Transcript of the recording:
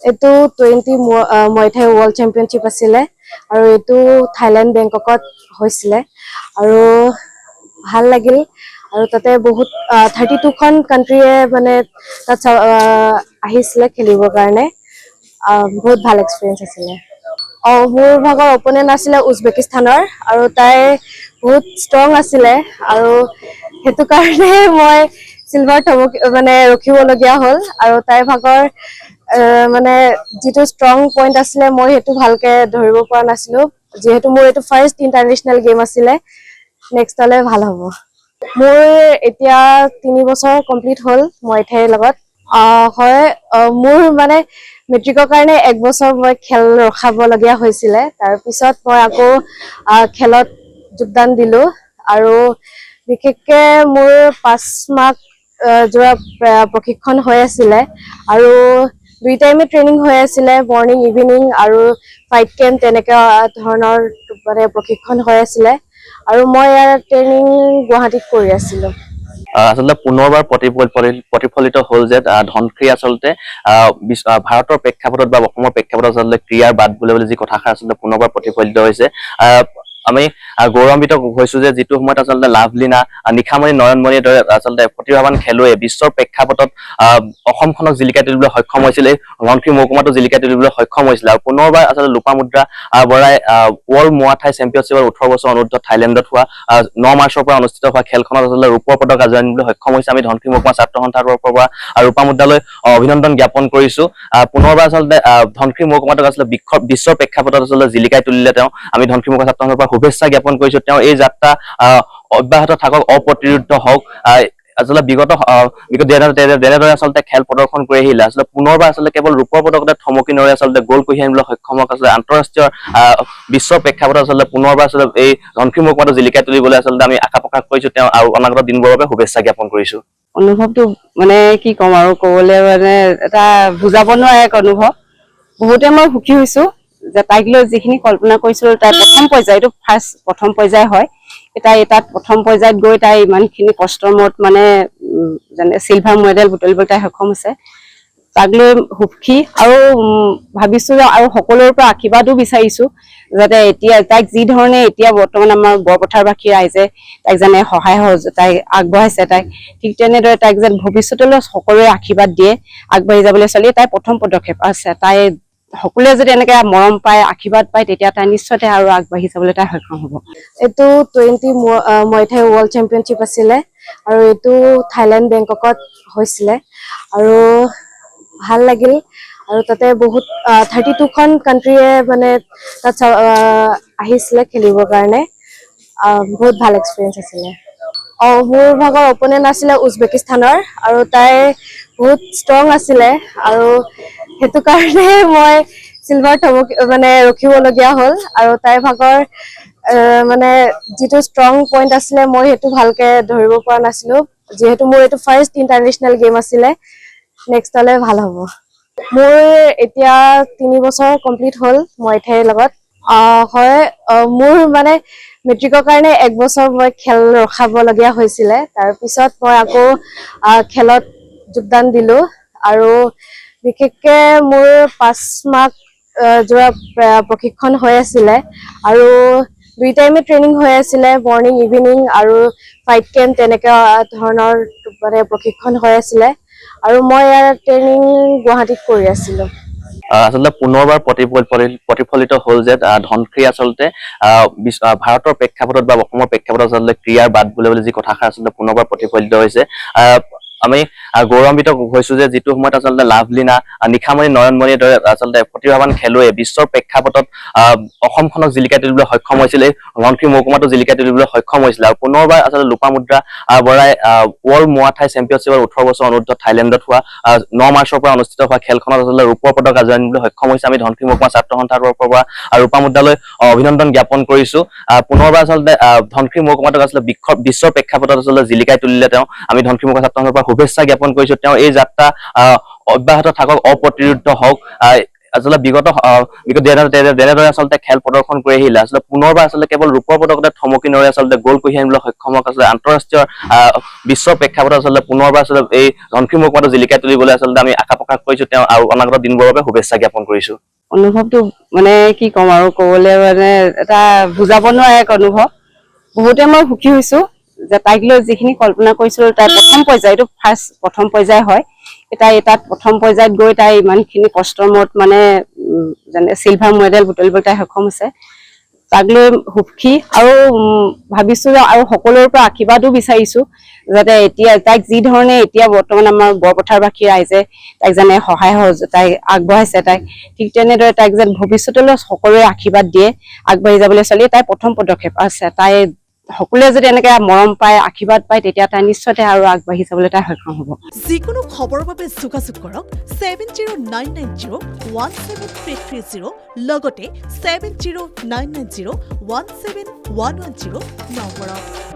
এইটো 20 মুay thai world championship আছিলে আৰু এইটো থাইলেণ্ড বেংককত হৈছিলে আৰু ভাল লাগিল আৰু তাতে বহুত 32খন কান্ট্ৰিয়ে মানে তাত আহিছিলে খেলিবৰ কাৰণে বহুত ভাল এক্সপেৰিয়েন্স আছিলে মোৰ ভাগৰ অপোনেণ্ট আছিলে উজবেকিস্তানৰ আৰু তাই বহুত ষ্ট্ৰং আছিলে আৰু হেতু কাৰণে মই সিলভাৰ মানে ৰখিবলগীয়া হ'ল আৰু তাই ভাগৰ মানে যেটো ষ্ট্ৰং পইণ্ট আছিলে মই হেতু ভালকে ধৰিব পৰা নাছিলো যেহেতু মোৰ এটো ফাৰ্স্ট ইন্টাৰনেশনাল গেম আছিলে নেক্সটলে ভাল হ'ব মোৰ এতিয়া 3 বছৰ কমপ্লিট হ'ল মুay thai লগত হয় মোৰ মানে মেট্ৰিকৰ কাৰণে 1 বছৰ মই খেল ৰখাবলগীয়া হৈছিলে তাৰ পিছত মই আকৌ খেলত যোগদান দিলো আৰু বিশেষকে মোৰ 5 মাহ যোৱা প্ৰশিক্ষণ হৈ আছিলে আৰু 2 টাইমে ট্ৰেইনিং হৈ আছিলে মৰ্নিং ইভিনিং আৰু ফাইট কেম্প তেনেকা ধৰণৰ মানে প্ৰশিক্ষণ হৈ আছিলে আৰু মই ইয়াৰ ট্ৰেইনিং গুৱাহাটীত কৰি আছিলো আসলে পুনৰবাৰ প্ৰতিফলিত হ'ল যে ধনশ্ৰী আসলতে ভাৰতৰ প্ৰেক্ষাপটত বা অসমৰ প্ৰেক্ষাপটত আসলতে ক্ৰীড়াৰ বাদ বুলি যি কথাষাৰ আসলতে পুনৰবাৰ প্ৰতিফলিত হৈছে আমি গৌৰৱান্বিত হৈছো যে যিটো সময়ত আসলতে লাভলীনা নিখামণি নয়নমণিৰ দৰে আসলতে প্ৰতিভাৱান খেলুৱৈ বিশ্বৰ প্ৰেক্ষাপটত অসমখনক জিলিকাই তুলিবলৈ সক্ষম হৈছিল ধনশ্ৰী মহকুমাটো জিলিকাই তুলিবলৈ সক্ষম হৈছিল আৰু পুনৰবাৰ আসলতে লোপামুদ্ৰা বৰাই ৱৰ্ল্ড মুay thai চেম্পিয়নশ্বিপৰ 18 বছৰ অনুৰ্ধ থাইলেণ্ডত হোৱা 9 মাৰ্চৰ পৰা অনুষ্ঠিত হোৱা খেলখনত আসলতে ৰূপৰ পদক আজৰি আনিবলৈ সক্ষম হৈছে আমি ধনশ্ৰী মহকুমা ছাত্ৰ সন্থাৰ তৰফৰ পৰা ৰূপামুদ্ৰালৈ অভিনন্দন জ্ঞাপন কৰিছো পুনৰবাৰ আসলতে ধনশ্ৰী মহকুমাটোক আসলতে বিশ্বৰ প্ৰেক্ষাপটত আসলতে জিলিকাই তুলিলে তেওঁ আমি ধনশ্ৰী মহকুমা ছাত্ৰ সন্থাৰ পৰা শুভেচ্ছা জ্ঞাপন কৰিছো তেওঁ এই যাত্ৰা অব্যাহত থাকক অপ্ৰতিৰোধ হওক আসলে বিগত যেনেদৰে আসলতে খেল প্ৰদৰ্শন কৰি আহিলে আসলে পুনৰবাৰ আসলে কেৱল ৰূপৰ পদকতে থমকি নৰে আসলতে গ'ল কঢ়িয়াই আনিবলৈ সক্ষম হওক আসলে আন্তঃৰাষ্ট্ৰীয় বিশ্বৰ প্ৰেক্ষাপটত আসলে পুনৰবাৰ আসলে এই ধনশ্ৰী মহকুমাটো জিলিকাই তুলিবলৈ আসলে আমি আশা প্ৰকাশ কৰিছো তেওঁ আৰু অনাগত দিনবোৰৰ বাবে শুভেচ্ছা জ্ঞাপন কৰিছো অনুভৱটো মানে কি ক'ম আৰু ক'বলৈ মানে এটা বুজাব নোৱাৰা এক অনুভৱ বহুতে মই সুখী হৈছো যে তাইক লৈ যিখিনি কল্পনা কৰিছিলো তাই প্ৰথম পৰ্যায় এইটো প্ৰথম পৰ্যায় হয় তাই তাত প্ৰথম পৰ্যায়ত গৈ তাই ইমানখিনি কষ্টৰ মূৰত মানে যেনে চিলভাৰ মেডেল বুটলিবলৈ তাই সক্ষম হৈছে তাক লৈ সুখী আৰু ভাবিছো আৰু সকলোৰে পৰা আশীৰ্বাদো বিচাৰিছো যাতে এতিয়া তাইক যি ধৰণে এতিয়া বৰ্তমান আমাৰ বৰপথাৰবাসী ৰাইজে তাইক যেনে সহায় সহযোগিতা আগবঢ়াইছে তাইক ঠিক তেনেদৰে তাইক যেন ভৱিষ্যতলৈ সকলোৰে আশীৰ্বাদ দিয়ে আগবাঢ়ি যাবলৈ ছোৱালীয়ে তাই প্ৰথম পদক্ষেপ আছে তাই সকলোৱে যদি এনেকে মৰম পায় আশীৰ্বাদ পায় তেতিয়া তাই নিশ্চয়তে আৰু আগবাঢ়ি যাবলৈ তাই সক্ষম হ'ব এইটো 20 মুay thai ৱৰ্ল্ড চেম্পিয়নশ্বিপ আছিলে আৰু এইটো থাইলেণ্ড বেংককত হৈছিলে আৰু ভাল লাগিল আৰু তাতে বহুত 32খন কান্ট্ৰিয়ে মানে তাত আহিছিলে খেলিবৰ কাৰণে বহুত ভাল এক্সপেৰিয়েন্স আছিলে মোৰ ভাগৰ অপোনেণ্ট আছিলে উজবেকিস্তানৰ আৰু তাই বহুত ষ্ট্ৰং আছিলে আৰু হেতু কাৰণে মই সিলভাৰ মানে ৰখিবলগীয়া হ'ল আৰু তাই ভাগৰ মানে যেটো ষ্ট্ৰং পইণ্ট আছিলে মই হেতু ভালকে ধৰিব পৰা নাছিলো যেহেতু মোৰ এটো ফাৰ্স্ট ইন্টাৰনেশনাল গেম আছিলে নেক্সটলে ভাল হ'ব মোৰ এতিয়া 3 বছৰ কমপ্লিট হ'ল মুay thai লগত হয় মোৰ মানে মেট্ৰিকৰ কাৰণে 1 বছৰ মই খেল ৰখাবলগীয়া হৈছিলে তাৰ পিছত মই আকৌ খেলত যোগদান দিলো আৰু বিশেষকে মোৰ 5 মাহ যোৱা প্ৰশিক্ষণ হৈ আছিলে আৰু 2 টাইমে ট্ৰেইনিং হৈ আছিলে মৰ্নিং ইভিনিং আৰু ফাইট কেম্প তেনেকা ধৰণৰ মানে প্ৰশিক্ষণ হৈ আছিলে আৰু মই ইয়াৰ ট্ৰেইনিং গুৱাহাটীত কৰি আছিলো আসলে পুনৰবাৰ প্ৰতিফলিত হ'ল যে ধনশ্ৰী আসলতে ভাৰতৰ প্ৰেক্ষাপটত বা অসমৰ প্ৰেক্ষাপটত আসলতে ক্ৰীড়াৰ বাদ বুলি যি কথাষাৰ আসলতে পুনৰবাৰ প্ৰতিফলিত হৈছে আমি গৌৰৱান্বিত হৈছো যে যিটো সময়ত আসলতে লাভলীনা নিখামণি নয়নমণিৰ দৰে আসলতে প্ৰতিভাৱান খেলুৱৈ বিশ্বৰ প্ৰেক্ষাপটত অসমখনক জিলিকাই তুলিবলৈ সক্ষম হৈছিল ধনশ্ৰী মহকুমাটো জিলিকাই তুলিবলৈ সক্ষম হৈছিল আৰু পুনৰবাৰ আসলতে লোপামুদ্ৰা বৰাই ৱৰ্ল্ড মুay thai চেম্পিয়নশ্বিপৰ 18 বছৰ অনুৰ্ধ থাইলেণ্ডত হোৱা 9 মাৰ্চৰ পৰা অনুষ্ঠিত হোৱা খেলখনত আসলতে ৰূপৰ পদক আজৰি আনিবলৈ সক্ষম হৈছে আমি ধনশ্ৰী মহকুমা ছাত্ৰ সন্থাৰ তৰফৰ পৰা ৰূপামুদ্ৰালৈ অভিনন্দন জ্ঞাপন কৰিছো পুনৰবাৰ আসলতে ধনশ্ৰী মহকুমাটোক আসলে বিশ্বৰ প্ৰেক্ষাপটত আসলে জিলিকাই তুলিলে তেওঁ আমি ধনশ্ৰী মহকুমা ছাত্ৰ সন্থাৰ পৰা শুভেচ্ছা জ্ঞাপন কৰিছো তেওঁ এই যাত্ৰা অব্যাহত থাকক অপ্ৰতিৰোধ হওক আচলতে বিগত যেনেদৰে আচলতে খেল প্ৰদৰ্শন কৰি আহিলে আচলতে পুনৰবাৰ আচলতে কেৱল ৰূপৰ পদকতে থমকি নৰৈ আচলতে গ'ল কঢ়িয়াই আনিবলৈ সক্ষম হওক আচলতে আন্তঃৰাষ্ট্ৰীয় বিশ্ব প্ৰেক্ষাপটত আচলতে পুনৰবাৰ আচলতে এই ধনশিৰি মহকুমাটো জিলিকাই তুলিবলৈ আচলতে আমি আশা প্ৰকাশ কৰিছো তেওঁ আৰু অনাগত দিনবোৰৰ বাবে শুভেচ্ছা জ্ঞাপন কৰিছো অনুভৱটো মানে কি ক'ম আৰু ক'বলৈ মানে এটা বুজাব নোৱাৰা এক অনুভৱ বহুতে মই সুখী হৈছো যে তাইক লৈ যিখিনি কল্পনা কৰিছিলো তাই প্ৰথম পৰ্যায় হয় তাই তাত প্ৰথম পৰ্যায়ত গৈ তাই ইমানখিনি কষ্টৰ মূৰত মানে যেনে চিলভাৰ মেডেল বুটলিবলৈ তাই সক্ষম হৈছে তাক লৈ সুখী আৰু ভাবিছো যে আৰু সকলোৰে পৰা আশীৰ্বাদো বিচাৰিছো যাতে এতিয়া তাইক যি ধৰণে এতিয়া বৰ্তমান আমাৰ বৰপথাৰবাসী ৰাইজে তাইক যেনে সহায় সহযোগিতাই আগবঢ়াইছে তাইক ঠিক তেনেদৰে তাইক যেন ভৱিষ্যতলৈ সকলোৰে আশীৰ্বাদ দিয়ে আগবাঢ়ি যাবলৈ ছোৱালী তাই প্ৰথম পদক্ষেপ আছে তাই সকলোৱে যদি এনেকৈ মৰম পায় আশীৰ্বাদ পায় তেতিয়া তাই নিশ্চয়তে আৰু আগবাঢ়ি যাবলৈ তাই সক্ষম হ'ব যিকোনো খবৰৰ বাবে যোগাযোগ কৰক 7099017330 লগতে 7099017110 নম্বৰত